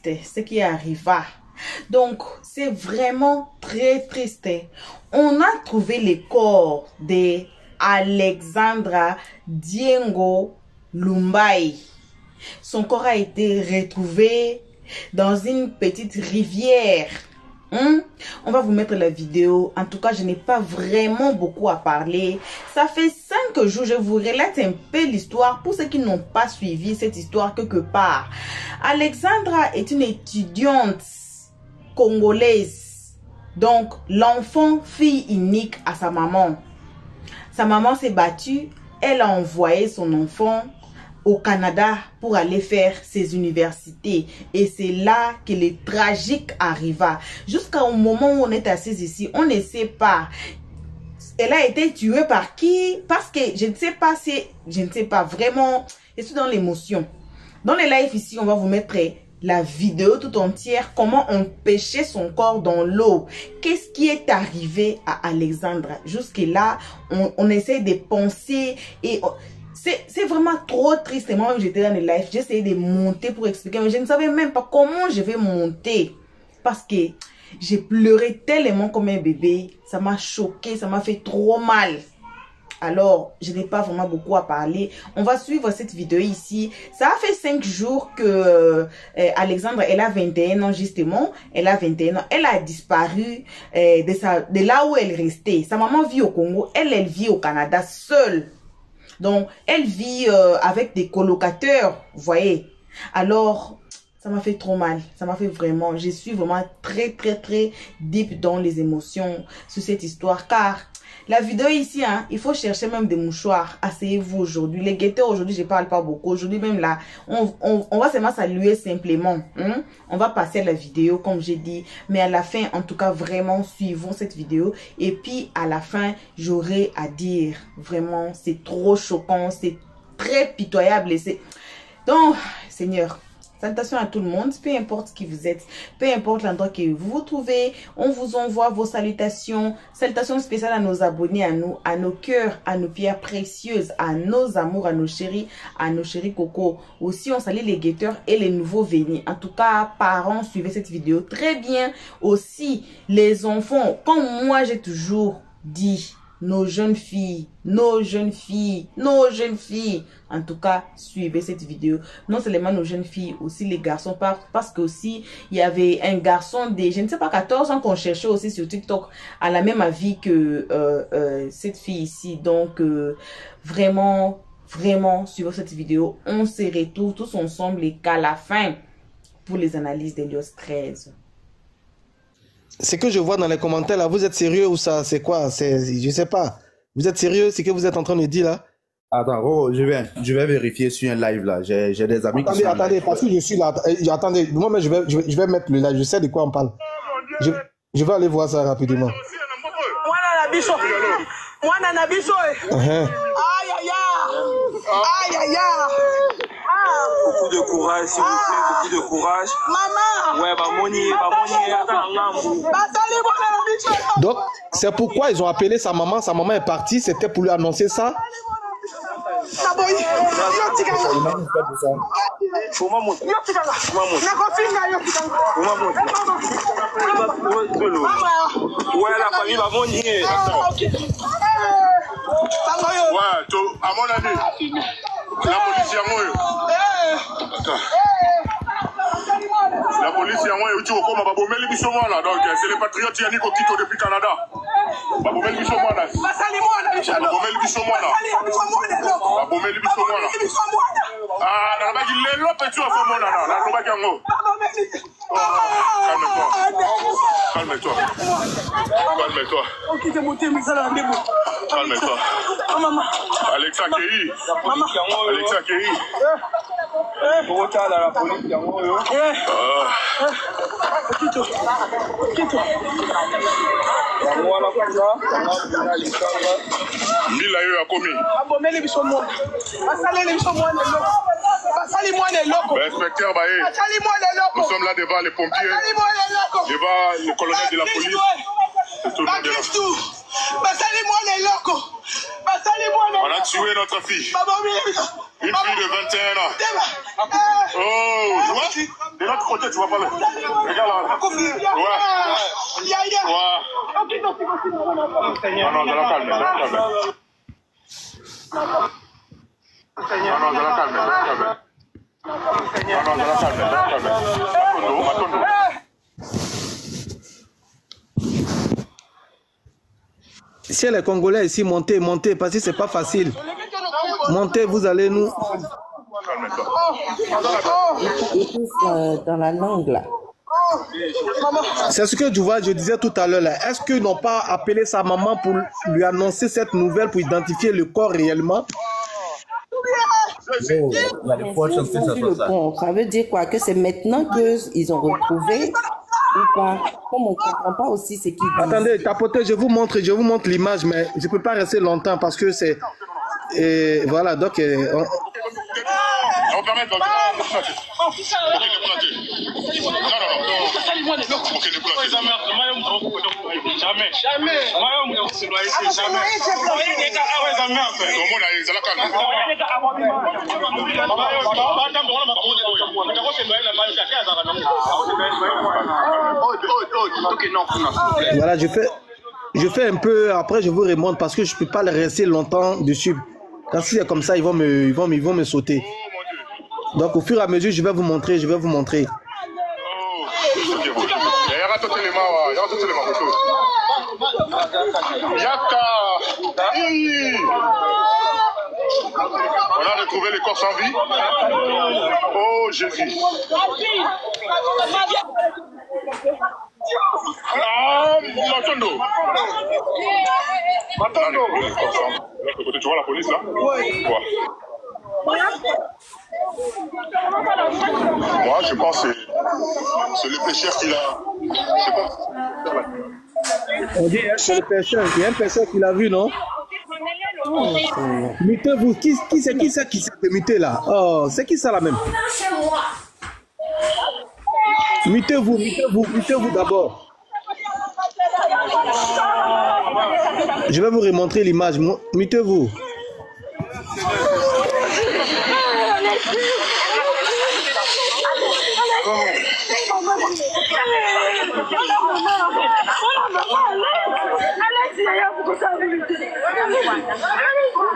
triste ce qui arriva. Donc, c'est vraiment très triste. On a trouvé le corps de Alexandra Diengo Lumbai. Son corps a été retrouvé dans une petite rivière. On va vous mettre la vidéo. En tout cas, je n'ai pas vraiment beaucoup à parler. Ça fait 5 jours, je vous relate un peu l'histoire pour ceux qui n'ont pas suivi cette histoire quelque part. Alexandra est une étudiante congolaise. Donc, l'enfant fille unique à sa maman. Sa maman s'est battue. Elle a envoyé son enfant au Canada pour aller faire ses universités. Et c'est là que le tragique arriva. Jusqu'au moment où on est assis ici, on ne sait pas. Elle a été tuée par qui? Parce que je ne sais pas si... Je ne sais pas vraiment. Je suis dans l'émotion. Dans les lives ici, on va vous mettre la vidéo tout entière. Comment on pêchait son corps dans l'eau. Qu'est-ce qui est arrivé à Alexandra? Jusque là, on essaie de penser et... C'est vraiment trop triste. Moi, j'étais dans les lives. J'ai essayé de monter pour expliquer. Mais je ne savais même pas comment je vais monter. Parce que j'ai pleuré tellement comme un bébé. Ça m'a choqué. Ça m'a fait trop mal. Alors, je n'ai pas vraiment beaucoup à parler. On va suivre cette vidéo ici. Ça a fait 5 jours que Alexandre, elle a 21 ans justement. Elle a 21 ans. Elle a disparu de là où elle restait. Sa maman vit au Congo. Elle vit au Canada seule. Donc, elle vit avec des colocataires, vous voyez. Alors, ça m'a fait trop mal. Ça m'a fait vraiment... Je suis vraiment très deep dans les émotions sur cette histoire. Car la vidéo ici, hein, il faut chercher même des mouchoirs. Asseyez-vous aujourd'hui. Les guetteurs, aujourd'hui, je ne parle pas beaucoup. Aujourd'hui, même là, on va seulement saluer simplement. On va passer à la vidéo, comme j'ai dit. Mais à la fin, en tout cas, vraiment, suivons cette vidéo. Et puis, à la fin, j'aurai à dire, vraiment, c'est trop choquant. C'est très pitoyable. Donc, Seigneur, salutations à tout le monde, peu importe qui vous êtes, peu importe l'endroit que vous vous trouvez, on vous envoie vos salutations. Salutations spéciales à nos abonnés, à nos cœurs, à nos pierres précieuses, à nos amours, à nos chéris coco. Aussi, on salue les guetteurs et les nouveaux venus. En tout cas, parents, suivez cette vidéo très bien. Aussi, les enfants, comme moi j'ai toujours dit, nos jeunes filles. En tout cas, suivez cette vidéo. Non seulement nos jeunes filles, aussi les garçons. Parce que aussi, il y avait un garçon de, je ne sais pas, 14 ans qu'on cherchait aussi sur TikTok à la même avis que cette fille ici. Donc, vraiment, suivez cette vidéo. On se retrouve tous ensemble et qu'à la fin, pour les analyses d'Elios 13. Ce que je vois dans les commentaires là, vous êtes sérieux ou ça? C'est quoi? Je sais pas. Vous êtes sérieux? C'est ce que vous êtes en train de dire là? Attends, je vais vérifier sur un live là. J'ai des amis qui sont... Attendez, parce que je suis là. Attendez, moi je vais mettre le live. Je sais de quoi on parle. Je vais aller voir ça rapidement. Beaucoup de courage, s'il vous plaît, beaucoup de courage. Maman! Ouais, donc, c'est pourquoi ils ont appelé sa maman. Sa maman est partie, c'était pour lui annoncer ça. Ouais, la famille va monter. Ouais, à mon avis, la police est moi. La police est moi. Tu vois comment Babomel est là. Donc, c'est les patriotes qui ont quitté depuis Canada. Babomel est là. Babomel est là. Ah, la bague il est là, petit au fond là. La bague en haut. Calme-toi. Ok, c'est monté, mais ça là, calme-toi. Alexa Kei. Alexa Kei. La police, inspecteur Baé, nous sommes là devant les pompiers, devant le colonel de la police. On a tué notre fille. Une fille de 21 ans. Oh, De l'autre côté, tu vas pas le. Regarde là. Ouais. Non, non, de la calme, de la calme. Non, non, de la calme, de la calme. Non, non, de la calme, de la calme. Matondo. Si les Congolais ici, montez, montez, parce que c'est pas facile. Montez, vous allez nous... Dans la langue là. C'est ce que je disais tout à l'heure là. Est-ce qu'ils n'ont pas appelé sa maman pour lui annoncer cette nouvelle, pour identifier le corps réellement? Ça veut dire quoi? Que c'est maintenant qu'ils ont retrouvé ou pas? Comme on ne comprend pas aussi ce qu'ils disent. Attendez, tapotez, je vous montre l'image, mais je ne peux pas rester longtemps parce que c'est... voilà, donc... On permet de... Voilà, je fais un peu, après je vous remonte parce que je ne peux pas rester longtemps dessus. Quand c'est comme ça, ils vont me sauter. Donc au fur et à mesure, je vais vous montrer. On a retrouvé les corps sans vie. Oh Jésus. Ah, Matondo. Tu vois la police là? Oui. Moi, je pense que c'est le pécheur qui l'a. On dit c'est le pécheur. Il y a un pécheur qui l'a vu, non? Mutez-vous. Qui c'est qui s'est muté là? Oh, c'est qui ça là même? Mutez-vous d'abord. Je vais vous remontrer l'image. Mutez-vous.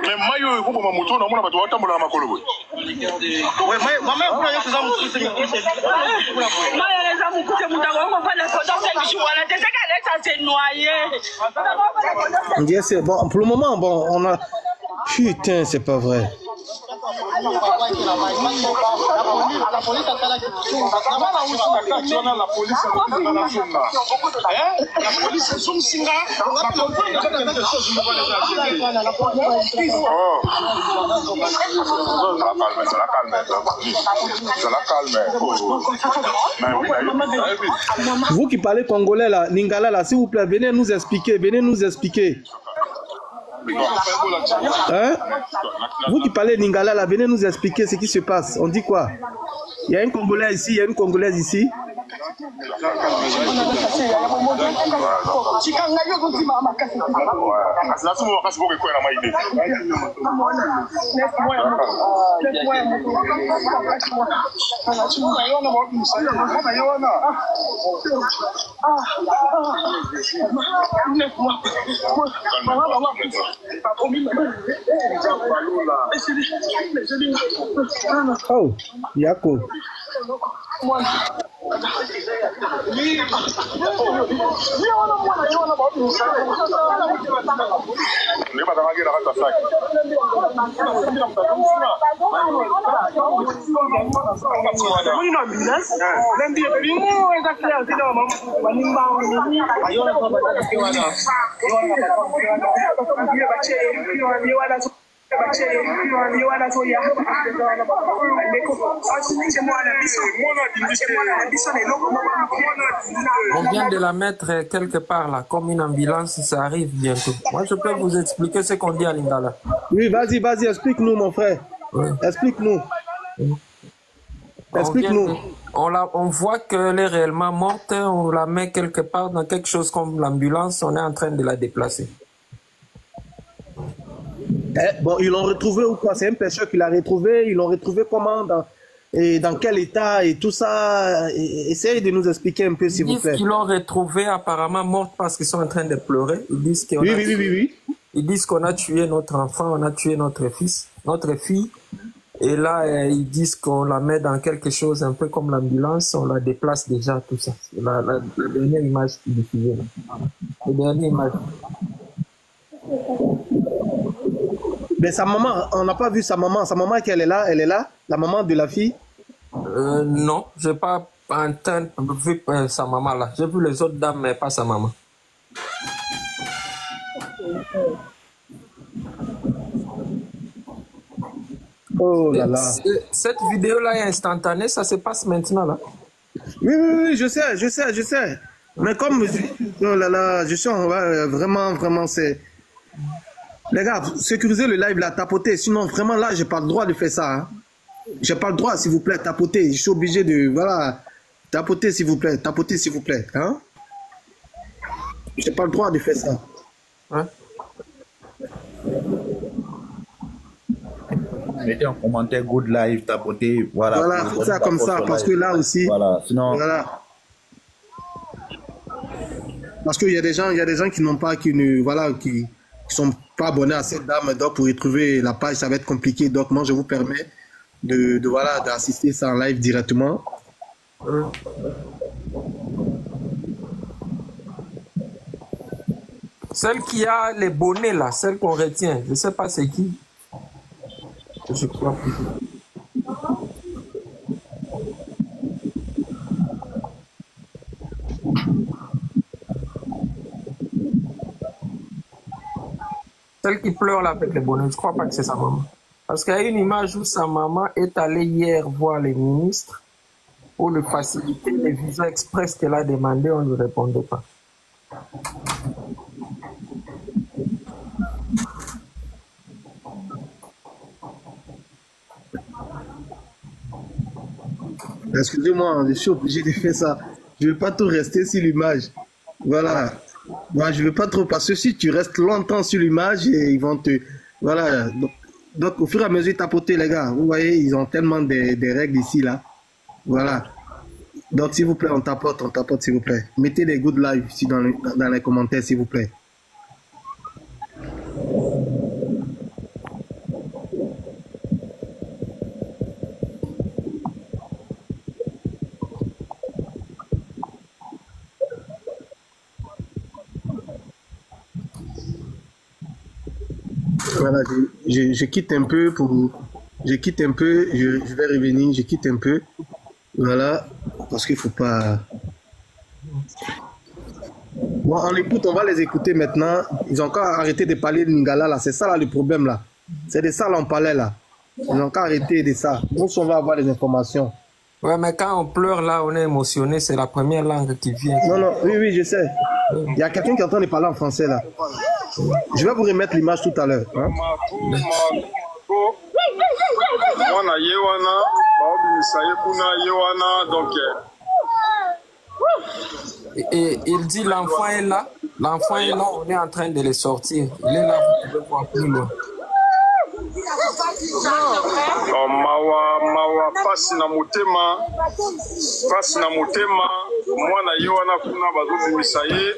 Mais mayo eko pour moto na mona bato batambola na makolo boy. Ouais, maman kuna yo kuza mukuse mukuse. Mayo leza mukuse mutago ngo fana photo quelques jours là, c'est ça qu'elle s'est noyée. Yes, c'est bon. Pour le moment, bon, on a... Putain, c'est pas vrai. Vous qui parlez congolais là, Lingala là, s'il vous plaît, venez nous expliquer, Hein? Vous qui parlez Lingala là, venez nous expliquer ce qui se passe. On dit quoi? Il y a un Congolais ici, il y a une Congolaise ici. Oh, Yako. On vient de la mettre quelque part là, comme une ambulance, ça arrive bientôt. Moi, je peux vous expliquer ce qu'on dit à Lingala. Oui, vas-y, explique-nous, mon frère. Oui. Explique-nous. Explique-nous. On voit qu'elle est réellement morte, on la met quelque part dans quelque chose comme l'ambulance, on est en train de la déplacer. Bon, ils l'ont retrouvé ou quoi? C'est un pêcheur qui l'a retrouvé. Ils l'ont retrouvé comment? et dans quel état et tout ça. Essayez de nous expliquer un peu, s'il vous plaît. Ils disent qu'ils l'ont retrouvée apparemment morte parce qu'ils sont en train de pleurer. Ils disent qu'on oui. Ils disent qu'on a tué notre enfant, on a tué notre fils, notre fille. Et là, ils disent qu'on la met dans quelque chose un peu comme l'ambulance, on la déplace déjà, tout ça. C'est la dernière image qui est diffusée. La dernière image. Mais sa maman, on n'a pas vu sa maman. Sa maman, qu'elle est là, la maman de la fille. Non, je n'ai pas vu sa maman là. J'ai vu les autres dames, mais pas sa maman. Oh là là. Cette vidéo-là est instantanée, ça se passe maintenant là. Oui, je sais. Mais comme, oh là là, je suis vraiment, c'est... Les gars, sécurisez le live là, tapotez. Sinon, vraiment là, j'ai pas le droit de faire ça. Hein. J'ai pas le droit, s'il vous plaît, tapotez. Je suis obligé de, voilà, tapotez s'il vous plaît, hein. J'ai pas le droit de faire ça. Hein? Mettez en commentaire good live, tapotez, voilà. Voilà, faites ça comme ça, parce que là aussi, voilà, sinon... Voilà. Parce qu'il y a des gens qui n'ont pas, qui sont pas abonnés à cette dame, donc pour y trouver la page, ça va être compliqué. Donc moi, je vous permets voilà, d'assister ça en live directement. Celle qui a les bonnets là, celle qu'on retient, je sais pas c'est qui. Je crois plus. Celle qui pleure là avec les bonnets, je crois pas que c'est sa maman. Parce qu'il y a une image où sa maman est allée hier voir les ministres pour lui faciliter les visas express qu'elle a demandé, on ne lui répondait pas. Excusez-moi, je suis obligé de faire ça. Je ne vais pas tout rester sur l'image. Voilà. Moi, je ne veux pas trop, parce que si tu restes longtemps sur l'image, ils vont te... Voilà. Donc, au fur et à mesure, tapoter, les gars. Vous voyez, ils ont tellement des règles ici, là. Voilà. Donc, s'il vous plaît, on tapote, s'il vous plaît. Mettez des good live ici dans les commentaires, s'il vous plaît. Voilà, je quitte un peu je vais revenir, je quitte un peu, voilà, parce qu'il faut pas... Bon, on va les écouter maintenant. Ils ont encore arrêté de parler de Lingala, là, c'est ça là le problème là, c'est de ça là on parlait là, ils ont encore arrêté de ça, nous on va avoir les informations. Ouais, mais quand on pleure là, on est émotionné, c'est la première langue qui vient. Non, oui, je sais. Il y a quelqu'un qui est en train de parler en français là. Je vais vous remettre l'image tout à l'heure. Hein? Et il dit l'enfant est là, on est en train de le sortir. Il est là, vous pouvez voir plus loin. mawa pasi na motema mwana ye wana kuna bazobimisa ye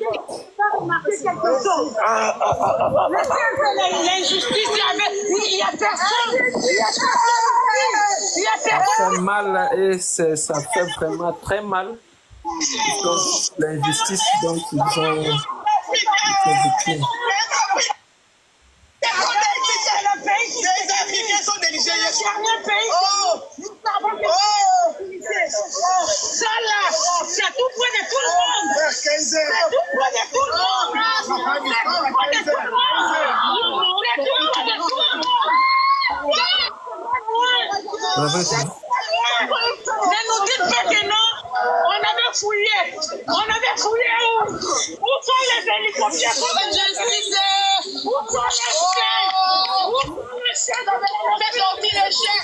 Ça fait mal et ça fait vraiment très mal. L'injustice dont ils sont victimes. Les Africains sont des Nigériens. Ça là, c'est tout point de tout le monde. C'est tout point de tout le monde. C'est tout point de tout le monde. Ne nous dites pas que non, on avait fouillé. Où sont les hélicoptères? Où sont les chiens? Où sont les chiens dans les chiens?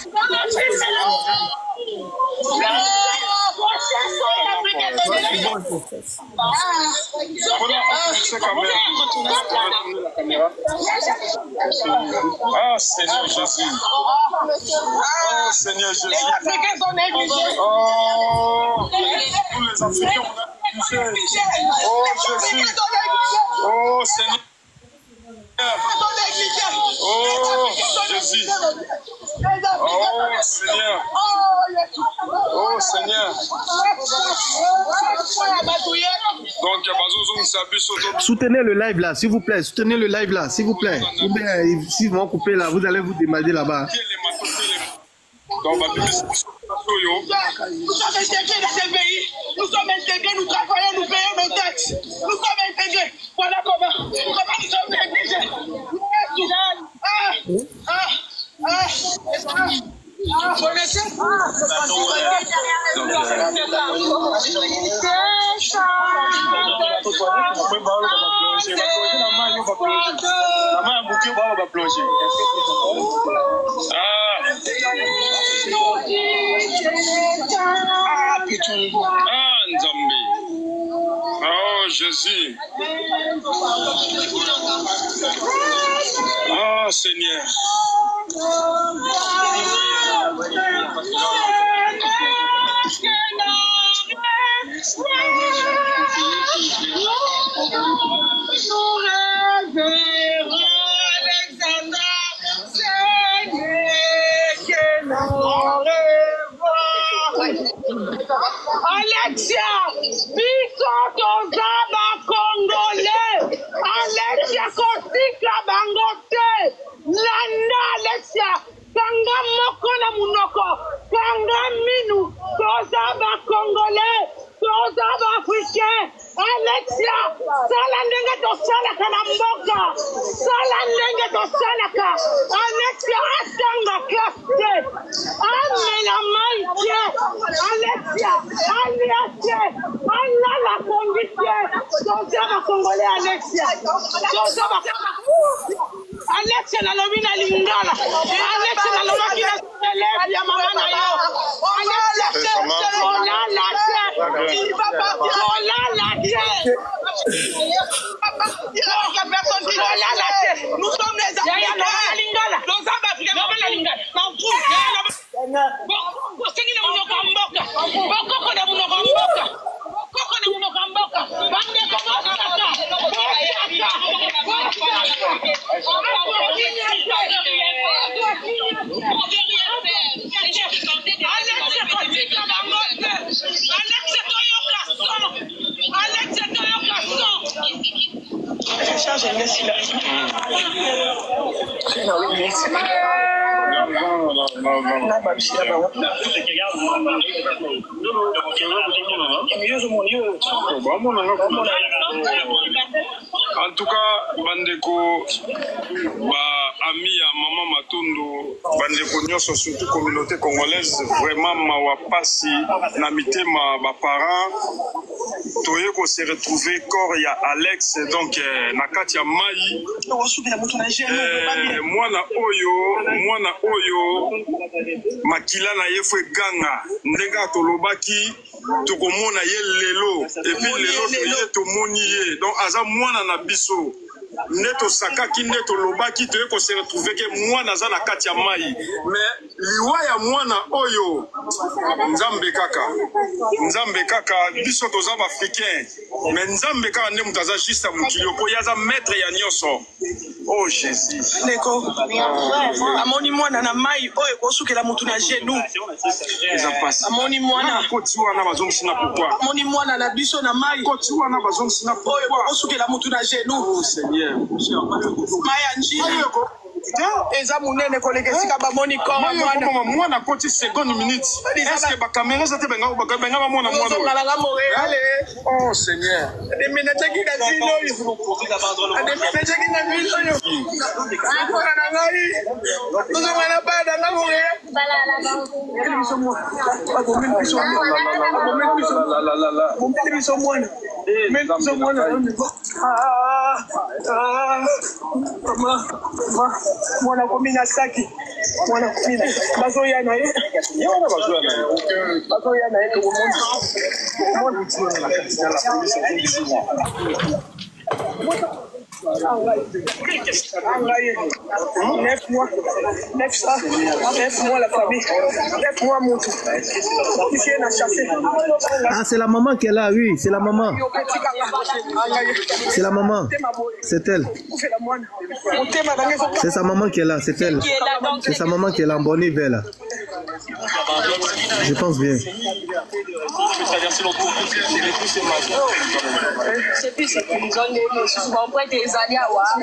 Ah, Seigneur Jésus. Oh, Seigneur Jésus. Les Africains sont négligés. Oh, tous les Africains ont négligé. Oh, Jésus. Oh, Seigneur. Oh, Jésus. Oh, Seigneur. Oh, Seigneur. Donc, soutenez le live là, s'il vous plaît. Soutenez le live là, s'il vous plaît. Ou bien, si vous coupez là, vous allez vous démarrer là-bas. Nous sommes intégrés dans ce pays. Nous sommes intégrés, nous travaillons, nous payons nos taxes. Nous sommes intégrés. Voilà comment nous sommes négligés. Oh Jésus. Oh Seigneur. Alexia, biso tozaba Congolais. Alexia kotika bangote. Landa Alexia, kanga moko na munoko, kanga minu, tozaba Congolais, tozaba Africain. Alexia, sala ndenge tosalaka na mboka, sala ndenge tosalaka. Alexia atanga kaste, amena maite. Alexia, Alexia, Allah la condition. Tozaba Congolais Alexia, tozaba. Alexia na lobina lingala, Alexia na lobina élève ya mama na yo. Alexia, oh la la, il va partir, oh la la. Nous sommes les Africains. Nos Africains. En tout cas, bandeko, ami à Maman Matondo, bandeko nyonso, surtout communauté congolaise, vraiment mawa pasi na mitema ba parents. Toye ko se retrouver corps ya Alex donc nakati ya mai mwana oyo makila na ye fwe ganga ndenga tolobaki tokomona ye lelo et puis lelo toye tomoni ye donc aza mwana na biso neto sakaki neto lobaki toye ko se retrouver ke mwana aza na kati ya mai mais liwa ya mwana oyo nzambe kaka biso toza ba africain mais nzambe kaka nde mutu aza juste mukili po yaza maître ya nyonso. Oh Jésus. Neko. Amoni mwana na mai oyo kosukela mutu na genou. Amoni mwana koti wana bazongisi na pourquoi. Amoni mwana na biso na mai koti wana bazongisi na pourquoi. Oyo kosukela mutu na genou. Oh Seigneur. Maya njili. Eza munene koleke sika bamoni koma mwana koti seconde minute. Est-ce que ba caméra zate benga ba mwana allez. Oh Seigneur. De minataki na zino yo. De minataki na zino yo. Akora na ngai. Tuzo mwana bada na moye. Mwana komina saki mwana komina bazoya na ye bazoya na ye 9 mois. 9 mois la famille. 9 mois mon tout. Ici on a chassé. Ah, c'est la maman qui est là, oui, c'est la maman. C'est la maman. C'est elle. C'est sa maman qui est là, c'est elle. C'est sa maman qui est là en bonne hiver là. Je pense bien. C'est plus ce qu'ils nous ont donné. Souvent, après des années à voir.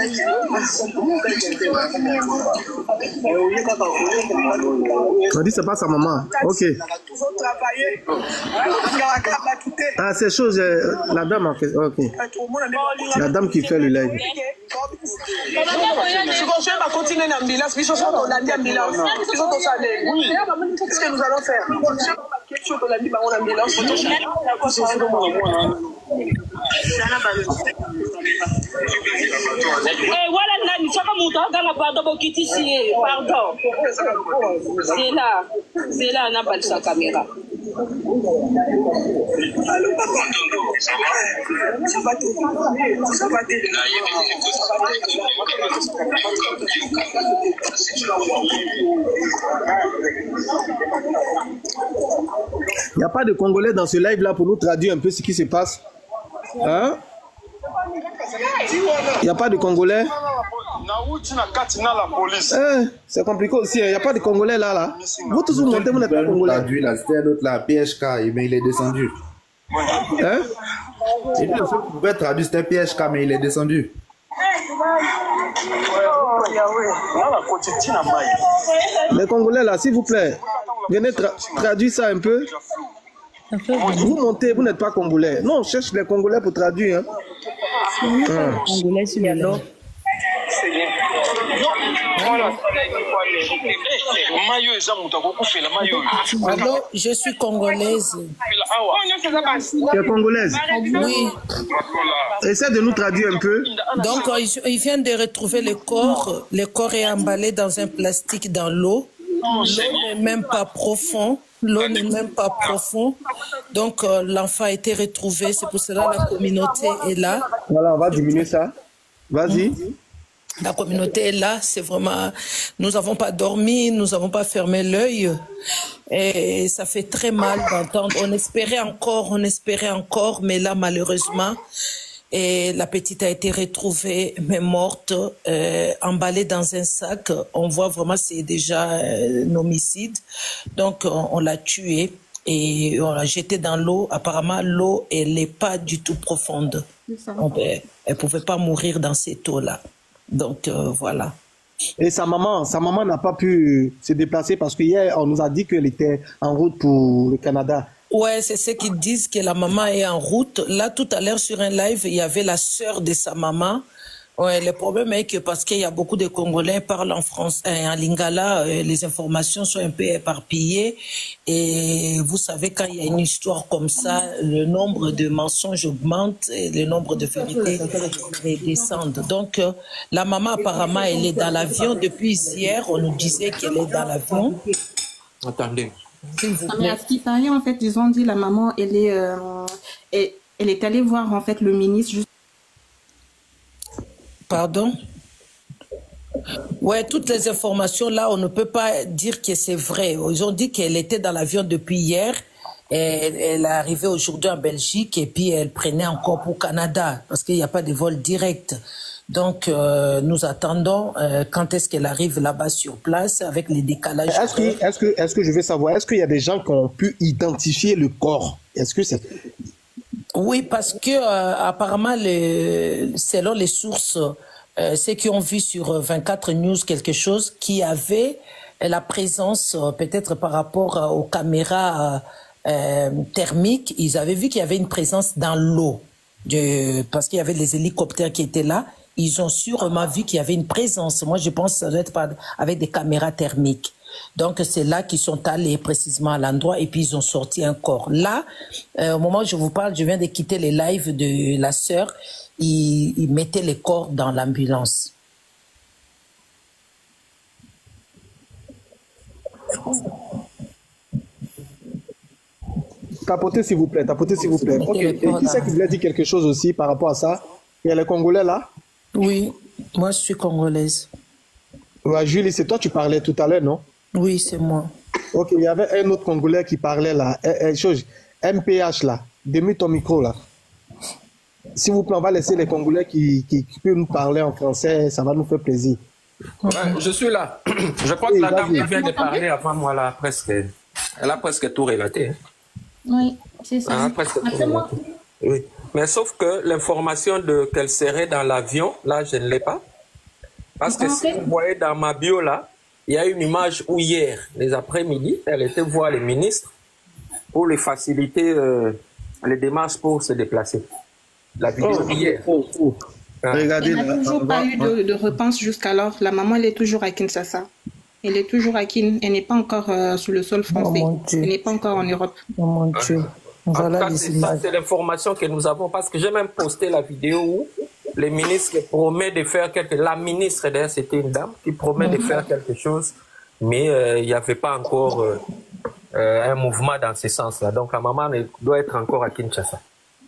On dit c'est pas sa maman. Ok. Ah, c'est chose, la dame a fait. Ok. La dame qui fait le live. Qu'est-ce que nous allons faire? Quelque chose qu'on a dit en ambulance. Voilà, là, nous sommes dans la pardon, qui ici, pardon. C'est là, on a pas de sa caméra. Il n'y a pas de Congolais dans ce live là pour nous traduire un peu ce qui se passe. Hein? Il n'y a pas de Congolais. C'est compliqué aussi, il n'y a pas de Congolais là. Vous tous vous montez, vous n'êtes pas Congolais. C'était un autre là, PHK, mais il est descendu. Hein? Il pouvait traduire, c'était PHK, mais il est descendu. Les Congolais là, s'il vous plaît, venez traduire ça un peu. Vous montez, vous n'êtes pas Congolais. Non, on cherche les Congolais pour traduire. Hein. Congolais sur le lot. Alors, je suis congolaise. Tu es congolaise? Oui. Essaie de nous traduire un peu. Donc, ils viennent de retrouver le corps. Le corps est emballé dans un plastique dans l'eau. L'eau n'est même pas profond. L'eau n'est même pas profond. Donc, l'enfant a été retrouvé. C'est pour cela que la communauté est là. Voilà, on va diminuer ça. Vas-y. La communauté est là. C'est vraiment... Nous n'avons pas dormi, nous n'avons pas fermé l'œil. Et ça fait très mal d'entendre. On espérait encore, mais là, malheureusement... Et la petite a été retrouvée, mais morte, emballée dans un sac. On voit vraiment c'est déjà un homicide. Donc, on l'a tuée et on l'a jetée dans l'eau. Apparemment, l'eau, elle n'est pas du tout profonde. Elle ne pouvait pas mourir dans cette eau-là. Donc, voilà. Et sa maman n'a pas pu se déplacer parce qu'hier, on nous a dit qu'elle était en route pour le Canada. Ouais, c'est ce qu'ils disent, que la maman est en route. Là, tout à l'heure, sur un live, il y avait la sœur de sa maman. Ouais, le problème est que parce qu'il y a beaucoup de Congolais qui parlent en France, en lingala, les informations sont un peu éparpillées. Et vous savez, quand il y a une histoire comme ça, le nombre de mensonges augmente et le nombre de vérités descend. Donc, la maman, apparemment, elle est dans l'avion. Depuis hier, on nous disait qu'elle est dans l'avion. Attendez. Mais à ce qui paraît, en fait, ils ont dit la maman, elle est allée voir en fait le ministre. Pardon? Ouais, toutes les informations là, on ne peut pas dire que c'est vrai. Ils ont dit qu'elle était dans l'avion depuis hier. Elle est arrivée aujourd'hui en Belgique et puis elle prenait encore pour Canada parce qu'il n'y a pas de vol direct. Donc, nous attendons quand est-ce qu'elle arrive là-bas sur place avec les décalages. Est-ce que je veux savoir, est-ce qu'il y a des gens qui ont pu identifier le corps? Est-ce que c'est... Oui, parce que apparemment, selon les sources, ceux qui ont vu sur 24 News quelque chose, qui avait la présence, peut-être par rapport aux caméras thermiques, ils avaient vu qu'il y avait une présence dans l'eau, parce qu'il y avait les hélicoptères qui étaient là. Ils ont sûrement vu qu'il y avait une présence. Moi, je pense que ça doit être avec des caméras thermiques. Donc, c'est là qu'ils sont allés précisément à l'endroit et puis ils ont sorti un corps. Là, au moment où je vous parle, je viens de quitter les lives de la sœur. Ils mettaient les corps dans l'ambulance. Tapotez s'il vous plaît, tapotez s'il vous plaît. Ok, et qui c'est qui voulait dire quelque chose aussi par rapport à ça? Il y a les Congolais là? Oui, moi je suis congolaise. Ouais, Julie, c'est toi, tu parlais tout à l'heure, non? Oui, c'est moi. Ok, il y avait un autre Congolais qui parlait là. MPH là. Démute ton micro là. S'il vous plaît, on va laisser les Congolais qui peuvent nous parler en français, ça va nous faire plaisir. Ouais, je suis là. Je crois que la dame qui vient de parler avant moi, là, elle a presque tout relaté. Hein. Oui, c'est ça. Elle a presque tout relaté. Oui. Mais sauf que l'information qu'elle serait dans l'avion, là, je ne l'ai pas. Parce que si vous voyez dans ma bio, là, il y a une image où hier, les après-midi, elle était voir les ministres pour les faciliter les démarches pour se déplacer. La vidéo d'hier. Regardez, il n'a toujours pas eu de réponse jusqu'alors. La maman, elle est toujours à Kinshasa. Elle est toujours à Kin. Elle n'est pas encore sur le sol français. Elle n'est pas encore en Europe. Oh mon Dieu. Voilà les images. C'est l'information que nous avons parce que j'ai même posté la vidéo où les ministres promettent de faire la ministre, d'ailleurs, c'était une dame qui promet de faire quelque chose, mais il n'y avait pas encore un mouvement dans ce sens-là. Donc la maman doit être encore à Kinshasa.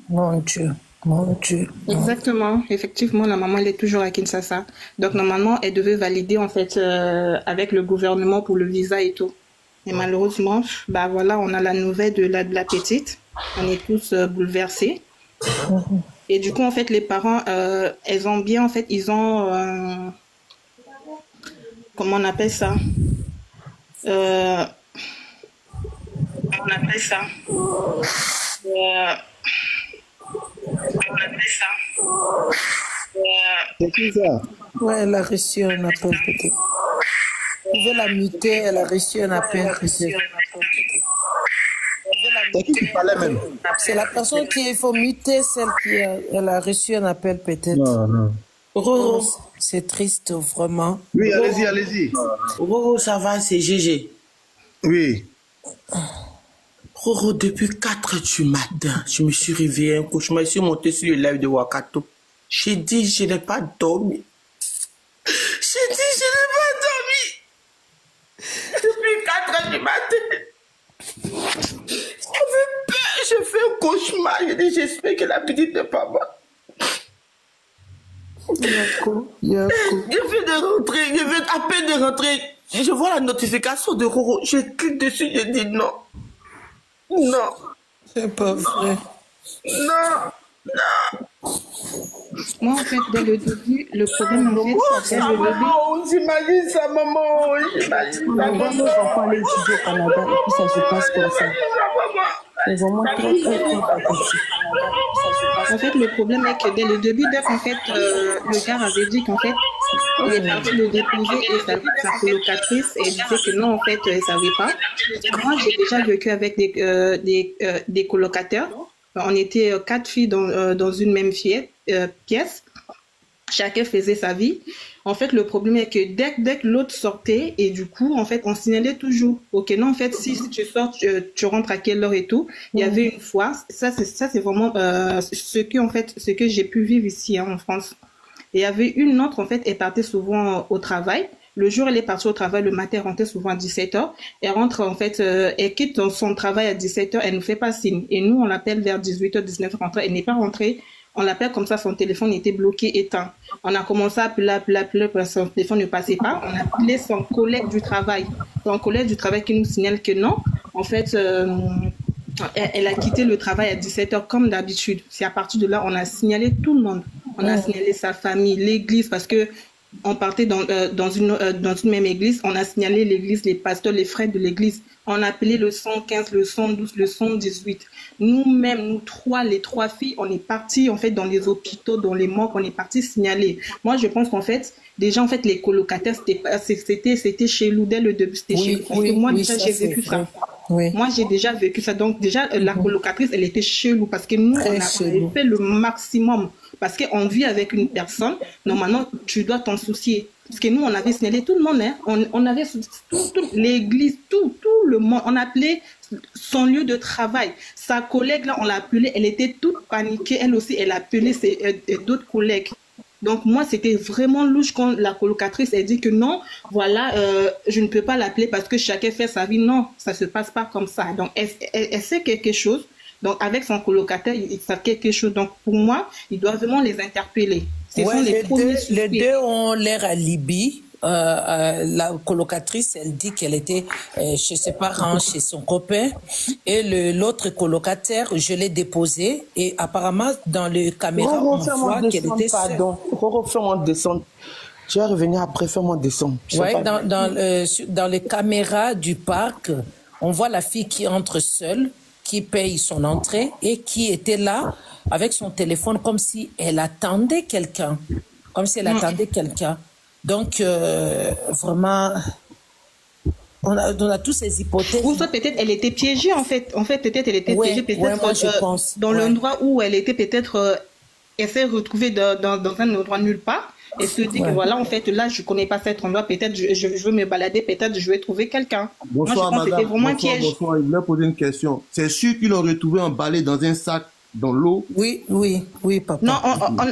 Mon Dieu. Mon Dieu. Exactement. Effectivement, la maman, elle est toujours à Kinshasa. Donc, normalement, elle devait valider, en fait, avec le gouvernement pour le visa et tout. Et malheureusement, bah voilà, on a la nouvelle de la petite. On est tous bouleversés. Et du coup, en fait, les parents, elles ont bien, en fait, ils ont... comment on appelle ça? On appelle ça... C'est qui ça? Ouais, elle a reçu un appel peut-être. Vous pouvez la muter, elle a reçu un appel peut-être. C'est qui qui parlait même? C'est la personne il faut muter, celle elle a reçu un appel peut-être. Non, non. Roro, c'est triste vraiment. Oui, allez-y, allez-y. Roro, ça va, c'est GG. Oui. Roro, depuis 4 h du matin, je me suis réveillé un cauchemar. Je suis monté sur le live de Wakato. J'ai dit, je n'ai pas dormi. J'ai dit, je n'ai pas dormi. Depuis 4 h du matin. J'avais peur, j'ai fait un cauchemar. J'ai dit, j'espère que la petite n'est pas morte. Je viens de rentrer, je viens à peine de rentrer. Je vois la notification de Roro. Je clique dessus, je dis non. Non. C'est pas vrai. Non. Non. Moi, en fait, dès le début, le problème, en fait, c'est dès le début. J'imagine sa maman. J'imagine sa maman. Nos enfants allaient étudier au Canada et puis ça se passe comme ça. C'est vraiment très difficile. En fait, le problème est que dès le début, dès qu'en fait, le gars avait dit qu'en fait, il est parti le déposer et sa colocatrice, et elle disait que non, en fait, elle ne savait pas. Moi, j'ai déjà vécu avec des colocataires. On était 4 filles dans une même pièce. Chacun faisait sa vie. En fait, le problème est que dès que l'autre sortait, et du coup, en fait, on signalait toujours. Ok, non, en fait, si tu sors, tu rentres à quelle heure et tout. Il y avait une fois, ça c'est vraiment ce que j'ai pu vivre ici en France. Et il y avait une autre, en fait, elle partait souvent au travail. Le jour, elle est partie au travail, le matin, elle rentrait souvent à 17 h. Elle rentre, en fait, elle quitte son travail à 17 h, elle nous fait pas signe. Et nous, on l'appelle vers 18 h, 19 h rentrée. Elle n'est pas rentrée. On l'appelle comme ça, son téléphone était bloqué, éteint. On a commencé à appeler, parce que son téléphone ne passait pas. On a appelé son collègue du travail. Son collègue du travail qui nous signale que non, en fait, elle a quitté le travail à 17 h comme d'habitude. C'est à partir de là, on a signalé tout le monde. On a signalé sa famille, l'église, parce que on partait dans une même église. On a signalé l'église, les pasteurs, les frères de l'église. On a appelé le 115, le 112, le 118. Nous-mêmes, les trois filles, on est partis en fait dans les hôpitaux, dans les morgues, on est partis signaler. Moi, je pense qu'en fait, déjà en fait les colocataires, c'était chez nous dès le début, c'était chez nous. Parce que moi déjà j'ai vécu ça. Oui. Moi j'ai déjà vécu ça. Donc déjà la colocatrice, elle était chez nous parce que nous on a fait le maximum. Parce qu'on vit avec une personne, normalement tu dois t'en soucier. Parce que nous, on avait signalé tout le monde, hein. On avait l'église, tout le monde. On appelait son lieu de travail. Sa collègue, là, on l'a appelée, elle était toute paniquée. Elle aussi, elle appelait d'autres collègues. Donc, moi, c'était vraiment louche quand la colocatrice, elle dit que non, voilà, je ne peux pas l'appeler parce que chacun fait sa vie. Non, ça ne se passe pas comme ça. Donc, elle sait quelque chose. Donc, avec son colocataire, ils savent quelque chose. Donc, pour moi, ils doivent vraiment les interpeller. Ce sont les deux ont l'air alibi. La colocatrice, elle dit qu'elle était chez ses parents, chez son copain, et l'autre colocataire, je l'ai déposé, et apparemment, dans les caméras, on voit qu'elle était seule. Pardon, fais-moi descendre. Tu vas revenir après, fais-moi descendre. Oui, dans les caméras du parc, on voit la fille qui entre seule, qui paye son entrée et qui était là avec son téléphone comme si elle attendait quelqu'un. Donc, vraiment, on a tous ces hypothèses. Ou soit peut-être elle était piégée, en fait. Peut-être elle était piégée, peut-être moi, je pense. Dans l'endroit où elle était peut-être... elle s'est retrouvée dans un endroit nulle part. Et se dit que voilà, en fait, là, je connais pas cet endroit, peut-être je veux me balader, peut-être je vais trouver quelqu'un. Bonsoir, moi, je pense que c'était vraiment un piège. Bonsoir, je voulais poser une question. C'est sûr qu'ils l'ont retrouvé emballé dans un sac dans l'eau? Oui, papa. Non,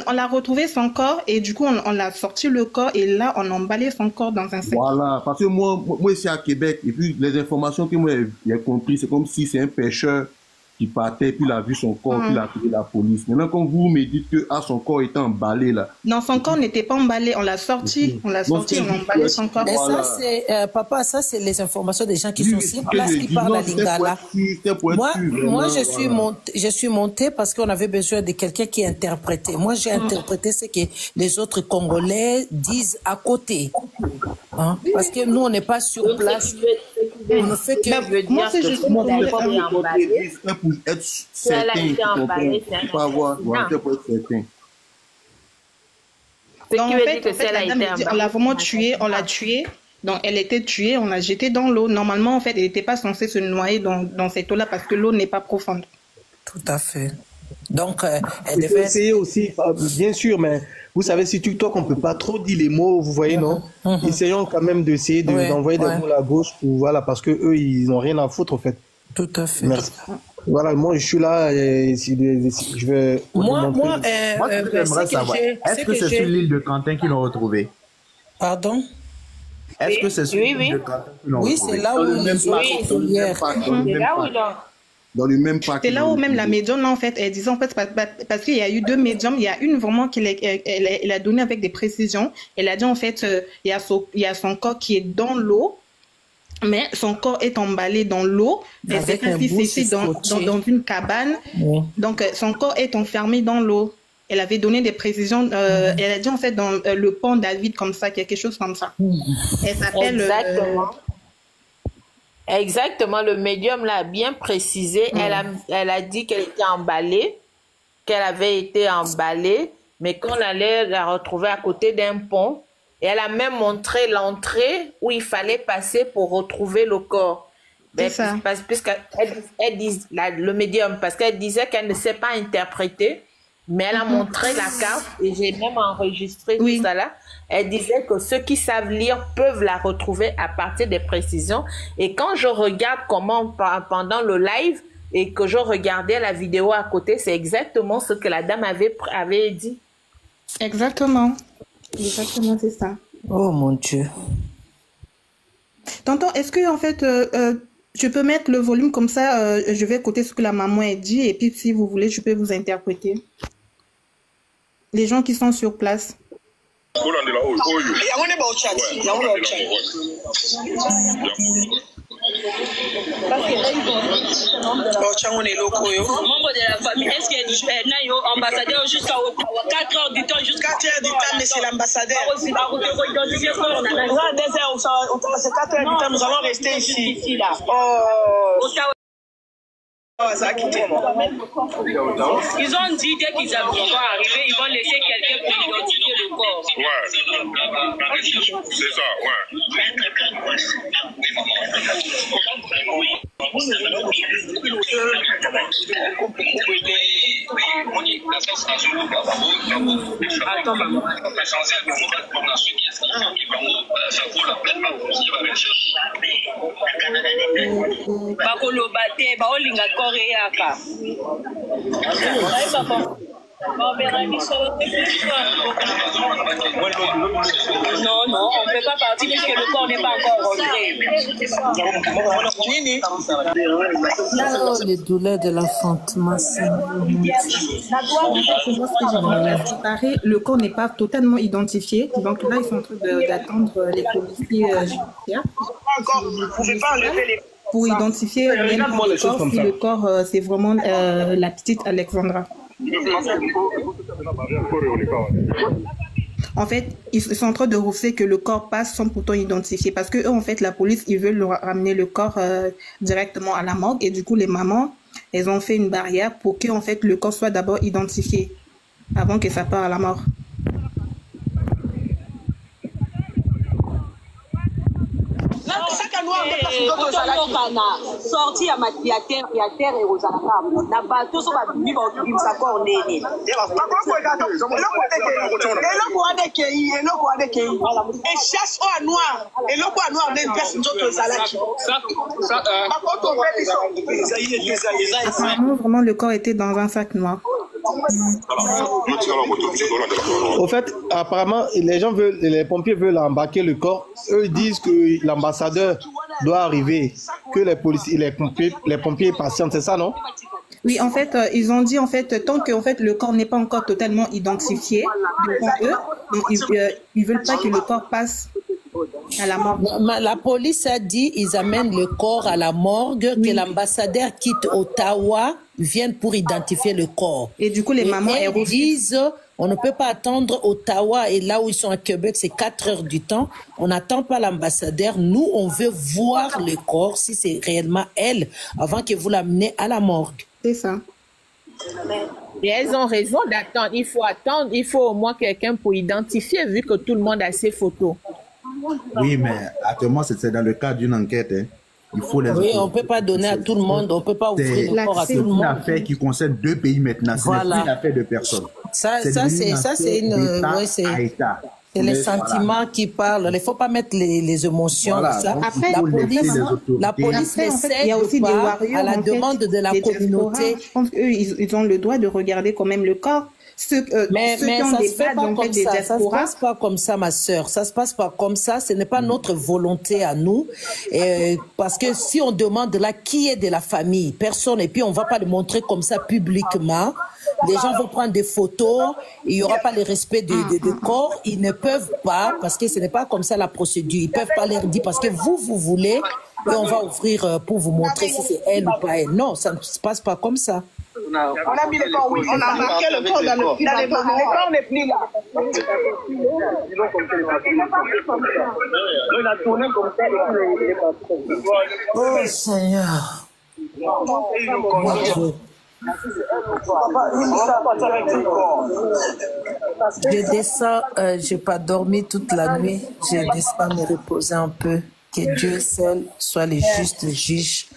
on l'a retrouvé son corps et du coup, on l'a sorti le corps et là, on a emballé son corps dans un sac. Voilà, parce que moi ici à Québec, et puis les informations que moi j'ai compris, c'est comme si c'est un pêcheur qui partait, puis il a vu son corps, puis il a appelé la police. Maintenant, quand vous me dites que son corps était emballé là. Non, son corps n'était pas emballé, on l'a sorti, on a emballé son corps. Mais ça, c'est, papa, ça, c'est les informations des gens qui sont sur place, qui parlent à Lingala. Moi, je suis montée parce qu'on avait besoin de quelqu'un qui interprétait. Moi, j'ai interprété ce que les autres Congolais disent à côté. Hein? Parce que nous, on n'est pas sur place. On ne fait que... Moi, c'est juste pour être certain. Pour avoir pour être certain. Donc, en fait, la dame, on l'a vraiment tuée, on l'a tuée. Donc, elle était tuée, on l'a jetée dans l'eau. Normalement, en fait, elle n'était pas censée se noyer dans cette eau-là parce que l'eau n'est pas profonde. Tout à fait. Donc, elle devait essayer aussi, bien sûr, mais vous savez, sur TikTok, on ne peut pas trop dire les mots, vous voyez, non? Essayons quand même d'essayer d'envoyer des mots à gauche, voilà, parce qu'eux, ils n'ont rien à foutre, en fait. Tout à fait. Merci. Voilà, moi, je suis là, et je vais... j'aimerais savoir, est-ce que c'est sur l'île de Quentin qu'ils l'ont retrouvé? Pardon? Est-ce que c'est sur l'île de Quentin qu'ils l'ont retrouvé? Oui, c'est là où ils ont dans le même parc. C'est là où même la médium, en fait, elle disait, en fait, parce qu'il y a eu deux médiums, il y a une vraiment elle a donné avec des précisions. Elle a dit, en fait, il y a son corps qui est dans l'eau, mais son corps est emballé dans l'eau. C'est comme si c'était dans une cabane. Donc, son corps est enfermé dans l'eau. Elle avait donné des précisions. Elle a dit, en fait, dans le pont David, comme ça, quelque chose comme ça. Elle s'appelle... Exactement. Exactement, le médium l'a bien précisé. Elle a dit qu'elle était emballée, qu'elle avait été emballée, mais qu'on allait la retrouver à côté d'un pont. Et elle a même montré l'entrée où il fallait passer pour retrouver le corps. Puisqu'elle dit, le médium, parce qu'elle disait qu'elle ne sait pas interpréter, mais elle a montré la carte et j'ai même enregistré tout ça là. Elle disait que ceux qui savent lire peuvent la retrouver à partir des précisions. Et quand je regarde comment, pendant le live, et que je regardais la vidéo à côté, c'est exactement ce que la dame avait dit. Exactement. Exactement, c'est ça. Oh mon Dieu. Tonton, est-ce que, en fait, je peux mettre le volume comme ça, je vais écouter ce que la maman a dit, et puis si vous voulez, je peux vous interpréter. Les gens qui sont sur place. Membre de la famille, est-ce qu'il y a ambassadeur jusqu'à 4 heures du temps, jusqu'à 4 heures du temps, mais c'est l'ambassadeur. C'est 4 heures du temps, nous allons rester ici. Ils ont dit dès qu'ils vont arriver, ils vont laisser quelqu'un pour identifier le corps. Ouais. C'est ça, ouais. Attends, maman. Non, non, on ne peut pas partir puisque le corps n'est pas encore rentré. Les douleurs de l'enfantement, le corps n'est pas totalement identifié. Donc là, ils sont en train d'attendre les policiers judiciaires. Vous ne pouvez pas enlever les... Pour identifier réellement le corps, si le corps, c'est vraiment la petite Alexandra. En fait, ils sont en train de refuser que le corps passe sans pourtant identifier. Parce que eux, en fait, la police, ils veulent ramener le corps directement à la morgue. Et du coup, les mamans, elles ont fait une barrière pour que, en fait, le corps soit d'abord identifié avant que ça parte à la mort. Sorti à terre et aux alacam. Na bateau so ba bimi ba okibisa ko nene. Et chasse au noir. Et le quoi noir n'est pas d'autres salaki. Vraiment, le corps était dans un sac noir. Au fait, apparemment, les pompiers veulent embarquer le corps. Eux disent que l'ambassadeur doit arriver, que les pompiers patientent, c'est ça, non? Oui, en fait, ils ont dit, en fait, tant que le corps n'est pas encore totalement identifié devant eux, donc ils veulent pas que le corps passe à la morgue. La police a dit ils amènent le corps à la morgue, que l'ambassadeur quitte Ottawa, vienne pour identifier le corps. Et du coup, les mamans, elles disent on ne peut pas attendre Ottawa, et là où ils sont à Québec, c'est 4 heures du temps. On n'attend pas l'ambassadeur. Nous, on veut voir le corps, si c'est réellement elle, avant que vous l'amenez à la morgue. C'est ça. Et elles ont raison d'attendre. Il faut attendre. Il faut au moins quelqu'un pour identifier, vu que tout le monde a ses photos. Oui, mais actuellement, c'est dans le cadre d'une enquête. Hein. Il faut les oui, on ne peut pas donner à tout le monde, on ne peut pas ouvrir le corps à tout le monde. C'est une affaire qui concerne 2 pays maintenant, ce n'est plus une affaire de personne. Ça c'est les sentiments qui parlent. Il ne faut pas mettre les émotions. Voilà. Ça. Après, la police essaie à la demande de la communauté. Je pense qu'eux, ils ont le droit de regarder quand même le corps. Mais ça se fait pas comme ça. Ça se passe pas comme ça, ma sœur. Ça se passe pas comme ça. Ce n'est pas notre volonté à nous. Parce que si on demande là qui est de la famille, personne, et puis on va pas le montrer comme ça publiquement. Les gens vont prendre des photos. Il y aura pas le respect de corps. Ils ne peuvent pas, parce que ce n'est pas comme ça la procédure. Ils peuvent pas leur dire parce que vous voulez et on va ouvrir pour vous montrer si c'est elle ou pas elle. Non, ça ne se passe pas comme ça. On a mis le corps, oui. On a marqué le corps dans le corps. Le corps n'est plus là. Il a tourné comme ça et puis il est parti. Oh Seigneur. Je descends, j'ai pas dormi toute la nuit. Je descends me reposer un peu. Que Dieu seul soit le juste juge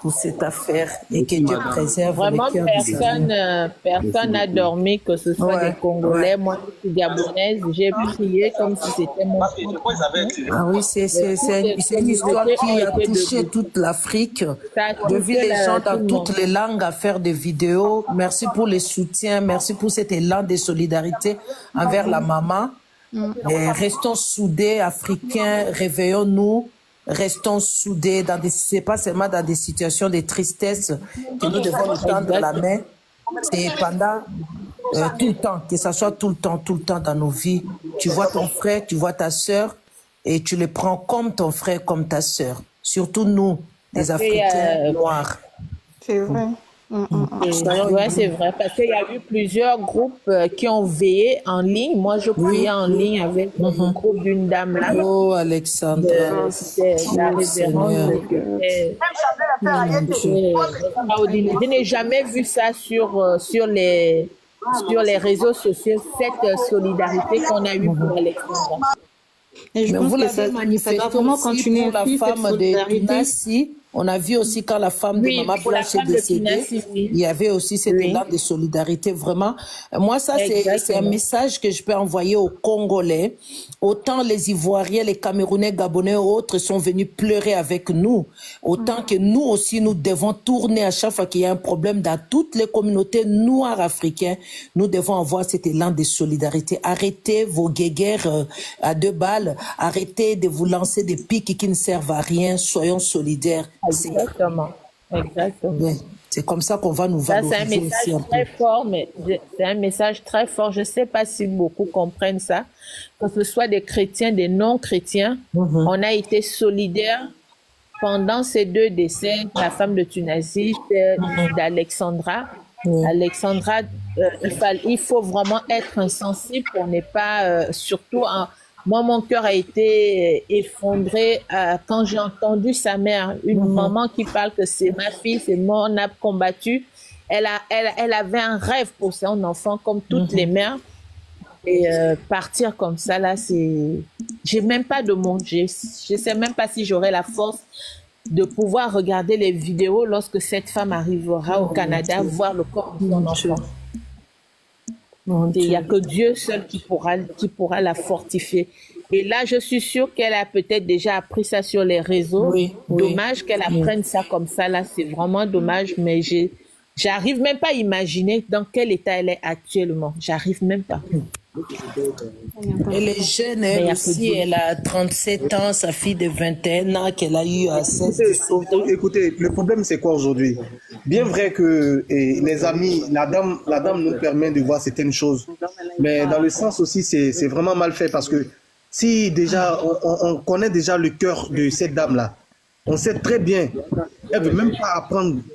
pour cette affaire et que Dieu préserve vraiment les cœurs personne n'a dormi, que ce soit des Congolais. Moi, je suis gabonaise, j'ai prié comme si c'était mon Ah oui, c'est une histoire qui a touché toute l'Afrique. Je vis les gens dans toutes les langues à faire des vidéos. Merci pour les soutiens, merci pour cet élan de solidarité envers la maman. Et restons soudés, Africains, réveillons-nous. Restons soudés, c'est pas seulement dans des situations de tristesse que nous devons nous tendre la main. C'est pendant tout le temps, que ça soit tout le temps dans nos vies. Tu vois ton frère, tu vois ta sœur, et tu les prends comme ton frère, comme ta sœur. Surtout nous, les Africains noirs. C'est vrai. Ouais, c'est vrai, parce qu'il y a eu plusieurs groupes qui ont veillé en ligne. Moi, je priais en ligne avec le groupe d'une dame là. Oh, Alexandra. C'était la révérende. Je n'ai jamais vu ça sur les réseaux sociaux, cette solidarité qu'on a eue pour Alexandra. Et je pense vous que ça manifesté doit vraiment continuer pour la femme de Tunasi. On a vu aussi quand la femme de Maman Blanche est décédée, il y avait aussi cet élan de solidarité, vraiment. Moi, ça, c'est un message que je peux envoyer aux Congolais. Autant les Ivoiriens, les Camerounais, Gabonais et autres sont venus pleurer avec nous, autant que nous aussi, nous devons tourner à chaque fois qu'il y a un problème dans toutes les communautés noires africaines. Nous devons avoir cet élan de solidarité. Arrêtez vos guéguerres à 2 balles. Arrêtez de vous lancer des pics qui ne servent à rien. Soyons solidaires. Exactement. Exactement. C'est comme ça qu'on va nous valoriser. C'est un message très fort, mais c'est un message très fort. Je ne sais pas si beaucoup comprennent ça. Que ce soit des chrétiens, des non-chrétiens, on a été solidaires pendant ces 2 décès. La femme de Tunisie, d'Alexandra. Alexandra, il faut vraiment être insensible pour ne pas, surtout, moi mon cœur a été effondré quand j'ai entendu sa mère, une maman qui parle que c'est ma fille, c'est moi, on a combattu. Elle avait un rêve pour son enfant, comme toutes les mères. Et partir comme ça, là, j'ai même pas de mots. Je sais même pas si j'aurai la force de pouvoir regarder les vidéos lorsque cette femme arrivera au Canada, voir le corps de son enfant. Il n'y a que Dieu seul qui pourra la fortifier. Et là, je suis sûre qu'elle a peut-être déjà appris ça sur les réseaux. Dommage qu'elle apprenne ça comme ça, là, c'est vraiment dommage, mais j'arrive même pas à imaginer dans quel état elle est actuellement. J'arrive même pas. Elle est jeune, elle aussi, elle a 37 ans, sa fille de 21 ans qu'elle a eu à 16 ans. Écoutez, le problème c'est quoi aujourd'hui? Bien vrai que les amis, la dame nous permet de voir certaines choses, mais dans le sens aussi c'est vraiment mal fait parce que si déjà on connaît déjà le cœur de cette dame-là, on sait très bien, elle ne veut même pas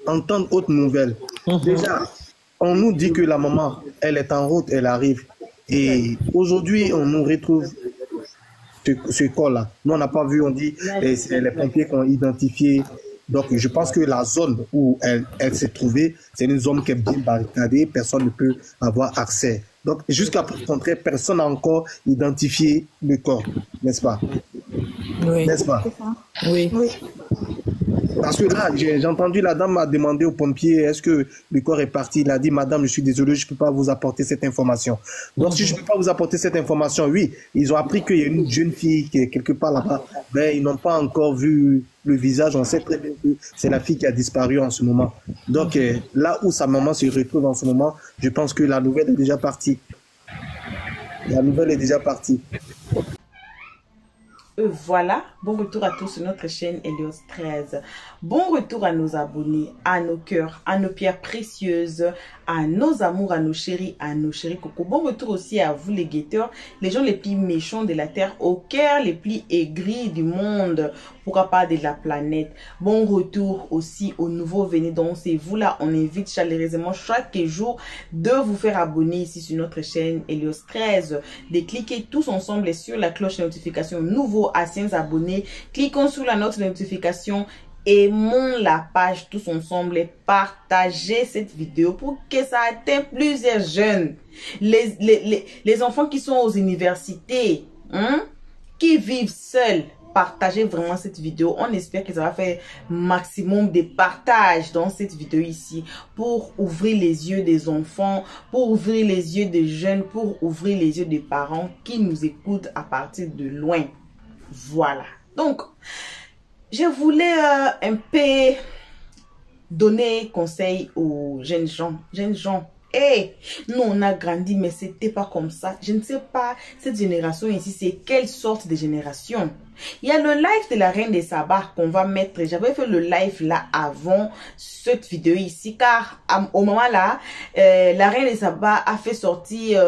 entendre autre nouvelle. Déjà, on nous dit que la maman, elle est en route, elle arrive. Et aujourd'hui, on nous retrouve ce corps-là. Nous, on n'a pas vu, on dit, les pompiers qui ont identifié. Donc, je pense que la zone où elle s'est trouvée, c'est une zone qui est bien barricadée, personne ne peut avoir accès. Donc, jusqu'à présent, personne n'a encore identifié le corps, n'est-ce pas? Oui. N'est-ce pas? Oui. Parce que là, j'ai entendu la dame m'a demandé aux pompiers, est-ce que le corps est parti? Il a dit, madame, je suis désolé, je ne peux pas vous apporter cette information. Donc, si je ne peux pas vous apporter cette information, oui, ils ont appris qu'il y a une jeune fille qui est quelque part là-bas, mais ils n'ont pas encore vu le visage. On sait très bien que c'est la fille qui a disparu en ce moment. Donc, là où sa maman se retrouve en ce moment, je pense que la nouvelle est déjà partie. La nouvelle est déjà partie. Voilà, bon retour à tous sur notre chaîne Helios 13. Bon retour à nos abonnés, à nos cœurs, à nos pierres précieuses, à nos amours, à nos chéris coco. Bon retour aussi à vous les guetteurs, les gens les plus méchants de la terre, au cœur les plus aigris du monde, pourquoi pas de la planète. Bon retour aussi aux nouveaux venus. Donc c'est vous là, on invite chaleureusement chaque jour de vous faire abonner ici sur notre chaîne Helios 13, de cliquer tous ensemble sur la cloche de notification. Nouveau anciens abonnés, cliquons sur la note de notification, aimons la page tous ensemble et partagez cette vidéo pour que ça atteigne plusieurs jeunes, les enfants qui sont aux universités, qui vivent seuls. Partagez vraiment cette vidéo. On espère que ça va faire maximum de partage dans cette vidéo ici pour ouvrir les yeux des enfants, pour ouvrir les yeux des jeunes, pour ouvrir les yeux des parents qui nous écoutent à partir de loin. Voilà. Donc, je voulais un peu donner conseil aux jeunes gens. Hey, nous on a grandi, mais c'était pas comme ça. Je ne sais pas, cette génération ici, c'est quelle sorte de génération? Il y a le live de la Reine des Sabbats qu'on va mettre. J'avais fait le live là avant cette vidéo ici, car au moment là, la Reine des Sabbats a fait sortir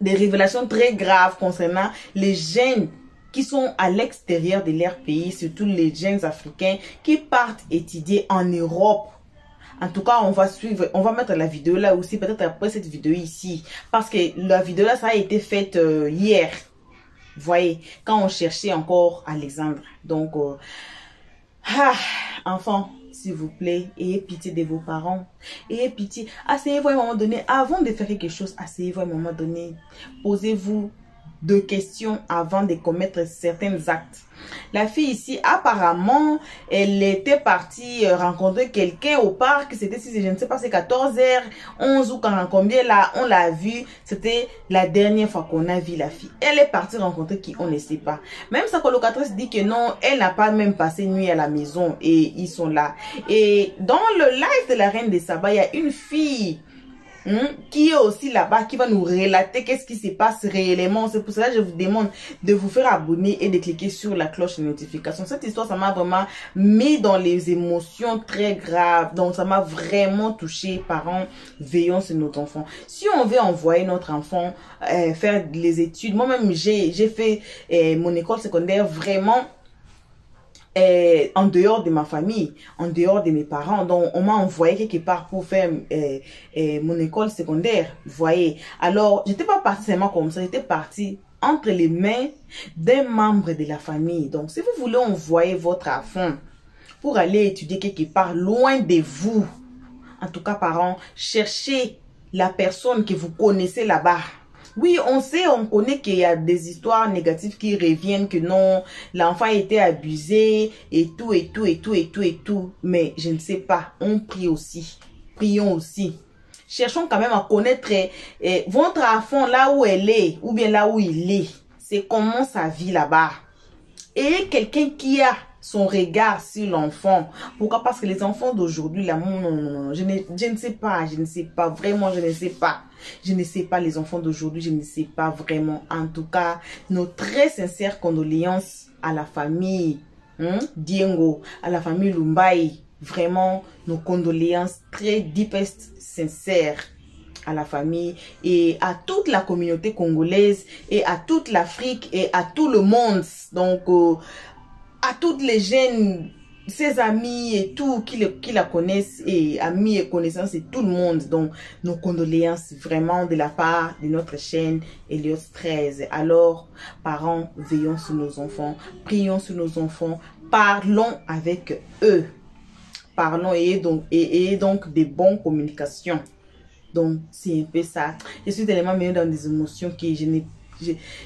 des révélations très graves concernant les jeunes qui sont à l'extérieur de leur pays, surtout les jeunes africains qui partent étudier en Europe. En tout cas, on va suivre, on va mettre la vidéo là aussi, peut-être après cette vidéo ici. Parce que la vidéo là, ça a été faite hier. Vous voyez, quand on cherchait encore Alexandre. Donc, enfants, s'il vous plaît, ayez pitié de vos parents. Ayez pitié. Asseyez-vous à un moment donné, avant de faire quelque chose, asseyez-vous à un moment donné. Posez-vous de questions avant de commettre certains actes. La fille ici, apparemment, elle était partie rencontrer quelqu'un au parc. C'était, je ne sais pas, c'est 14h11 ou combien là, on l'a vue. C'était la dernière fois qu'on a vu la fille. Elle est partie rencontrer qui, on ne sait pas. Même sa colocatrice dit que non, elle n'a pas même passé nuit à la maison et ils sont là. Et dans le live de la Reine des Sabbats, il y a une fille qui est aussi là-bas, qui va nous relater qu'est-ce qui se passe réellement. C'est pour cela que je vous demande de vous faire abonner et de cliquer sur la cloche de notification. Cette histoire, ça m'a vraiment mis dans les émotions très graves. Donc, ça m'a vraiment touché. Parents, veillons sur notre enfant. Si on veut envoyer notre enfant faire les études, moi-même, j'ai fait mon école secondaire vraiment en dehors de ma famille, en dehors de mes parents. Donc, on m'a envoyé quelque part pour faire mon école secondaire, vous voyez. Alors, j'étais pas partie seulement comme ça, j'étais partie entre les mains d'un membre de la famille. Donc, si vous voulez envoyer votre enfant pour aller étudier quelque part loin de vous, en tout cas, parents, cherchez la personne que vous connaissez là-bas. Oui, on sait, on connaît qu'il y a des histoires négatives qui reviennent, que non, l'enfant était abusé et tout, et tout, et tout, et tout, et tout. Mais je ne sais pas, on prie aussi. Prions aussi. Cherchons quand même à connaître votre enfant là où elle est, ou bien là où il est. C'est comment sa vie là-bas. Et quelqu'un qui a son regard sur l'enfant. Pourquoi? Parce que les enfants d'aujourd'hui, là, non, je ne sais pas, vraiment, je ne sais pas. Je ne sais pas les enfants d'aujourd'hui, je ne sais pas vraiment. En tout cas, nos très sincères condoléances à la famille Diengo, à la famille Lumbai. Vraiment, nos condoléances très deepest, sincères à la famille et à toute la communauté congolaise et à toute l'Afrique et à tout le monde. Donc, à toutes les jeunes, ses amis et tout qui la connaissent, et amis et connaissances et tout le monde. Donc, nos condoléances vraiment de la part de notre chaîne Elios 13. Alors, parents, veillons sur nos enfants, prions sur nos enfants, parlons avec eux. Parlons et donc des bonnes communications. Donc, c'est un peu ça. Je suis tellement mêlée dans des émotions que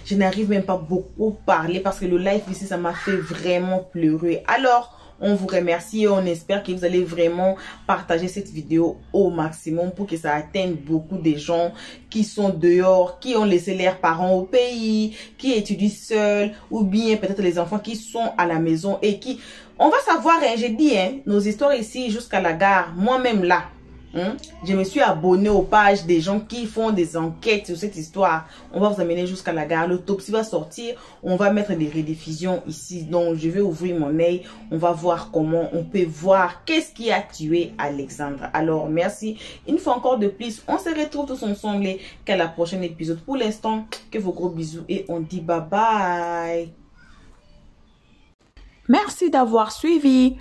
je n'arrive même pas beaucoup à parler parce que le live ici, ça m'a fait vraiment pleurer. Alors, on vous remercie et on espère que vous allez vraiment partager cette vidéo au maximum pour que ça atteigne beaucoup de gens qui sont dehors, qui ont laissé leurs parents au pays, qui étudient seuls, ou bien peut-être les enfants qui sont à la maison et qui... On va savoir, j'ai dit, nos histoires ici jusqu'à la gare, moi-même là. Je me suis abonnée aux pages des gens qui font des enquêtes sur cette histoire. On va vous amener jusqu'à la gare. L'autopsie va sortir. On va mettre des rediffusions ici. Donc, je vais ouvrir mon œil. On va voir comment on peut voir qu'est-ce qui a tué Alexandre. Alors, merci. Une fois encore de plus, on se retrouve tous ensemble qu'à la prochaine épisode. Pour l'instant, que vos gros bisous et on dit bye bye. Merci d'avoir suivi.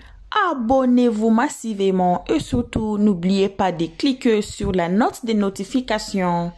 Abonnez-vous massivement et surtout n'oubliez pas de cliquer sur la note de notification.